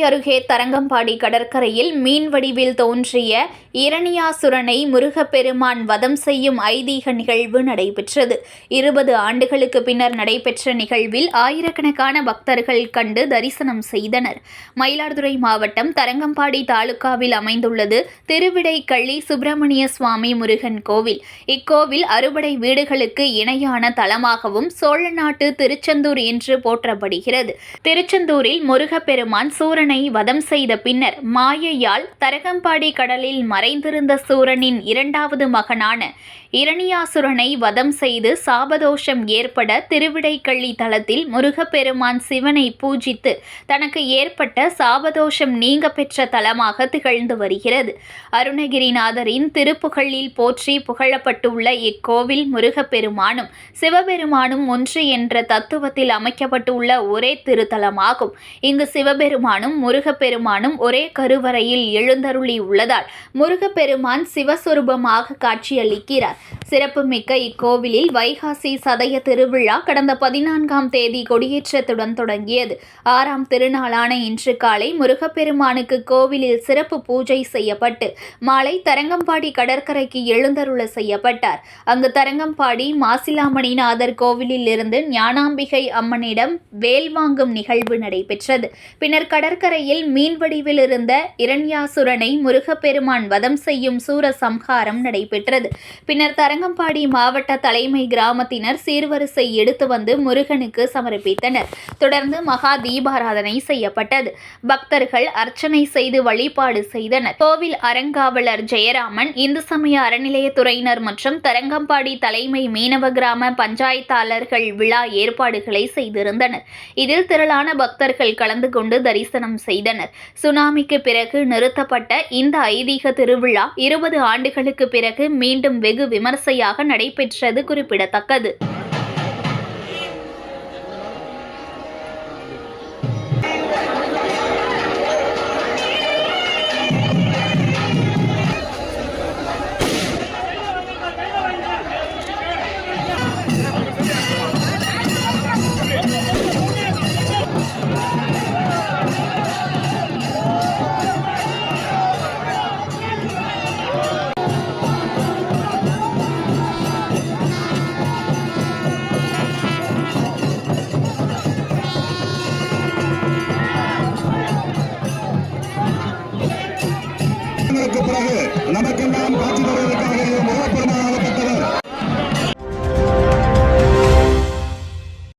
அருகே தரங்கம்பாடி கடற்கரையில் மீன் வடிவில் தோன்றிய இரணியாசுரனை முருகப்பெருமான் வதம் செய்யும் ஐதீக நிகழ்வு நடைபெற்றது. 20 ஆண்டுகளுக்கு பின்னர் நடைபெற்ற நிகழ்வில் ஆயிரக்கணக்கான பக்தர்கள் கண்டு தரிசனம் செய்தனர். மயிலாடுதுறை மாவட்டம் தரங்கம்பாடி தாலுகாவில் அமைந்துள்ளது திருவிடைக்கள்ளி சுப்பிரமணிய சுவாமி முருகன் கோவில். இக்கோவில் அறுபடை வீடுகளுக்கு இணையான தலமாகவும் சோழநாட்டு திருச்செந்தூர் என்று போற்றப்படுகிறது. திருச்செந்தூரில் முருகப்பெருமான் சூரனை வதம் செய்த பின்னர் மாயையால் தரங்கம்பாடி கடலில் மறைந்திருந்த சூரனின் இரண்டாவது மகனான இரணியாசுரனை வதம் செய்து சாபதோஷம் ஏற்பட திருவிடைக்கள்ளி தலத்தில் முருகப்பெருமான் சிவனை பூஜித்து தனக்கு ஏற்பட்ட சாபதோஷம் நீங்க பெற்ற தலமாக திகழ்ந்து வருகிறது. அருணகிரிநாதரின் திருப்புகழில் போற்றி புகழப்பட்டுள்ள இக்கோவில் முருகப்பெருமானும் சிவபெருமானும் ஒன்று என்ற தத்துவத்தில் அமைக்கப்பட்டுள்ள ஒரே திருத்தலமாகும். இங்கு சிவபெருமானும் முருகப்பெருமானும் ஒரே கருவறையில் எழுந்தருளி உள்ளதால் முருகப்பெருமான் சிவஸ்வரூபமாக காட்சியளிக்கிறார். சிறப்புமிக்க இக்கோவிலில் வைகாசி சதய திருவிழா கடந்த 14ஆம் தேதி கொடியேற்றத்துடன் தொடங்கியது. 6ஆம் திருநாளான இன்று காலை முருகப்பெருமானுக்கு கோவிலில் சிறப்பு பூஜை செய்யப்பட்டு மாலை தரங்கம்பாடி கடற்கரைக்கு எழுந்தருள செய்யப்பட்டார். அங்கு தரங்கம்பாடி மாசிலாமணிநாதர் கோவிலில் இருந்து ஞானாம்பிகை அம்மனிடம் வேல் வாங்கும் நிகழ்வு நடைபெற்றது. பின்னர் கடற்கரையில் மீன் வடிவில் இருந்த இரண்யாசுரனை முருகப்பெருமான் வதம் செய்யும் சூர சம்ஹாரம் நடைபெற்றது. பின்னர் தரங்கம்பாடி மாவட்ட தலைமை கிராமத்தினர் சீர்வரிசை எடுத்து வந்து முருகனுக்கு சமர்ப்பித்தனர். தொடர்ந்து மகா தீபாராதனை செய்யப்பட்டது. பக்தர்கள் அர்ச்சனை செய்து வழிபாடு செய்தனர். கோவில் அறங்காவலர் ஜெயராமன், இந்து சமய அறநிலையத்துறையினர் மற்றும் தரங்கம்பாடி தலைமை மீனவ கிராம பஞ்சாயத்தாளர்கள் விழா ஏற்பாடுகளை செய்திருந்தனர். இதில் திரளான பக்தர்கள் கலந்து கொண்டு தரிசனம் செய்தனர். சுனாமிக்கு பிறகு நிறுத்தப்பட்ட இந்த ஐதீக திருவிழா 20 ஆண்டுகளுக்கு பிறகு மீண்டும் வெகு விமர்சையாக நடைபெற்றது குறிப்பிடத்தக்கது. பிறகு நமக்கெல்லாம் காட்சி தருவதற்காக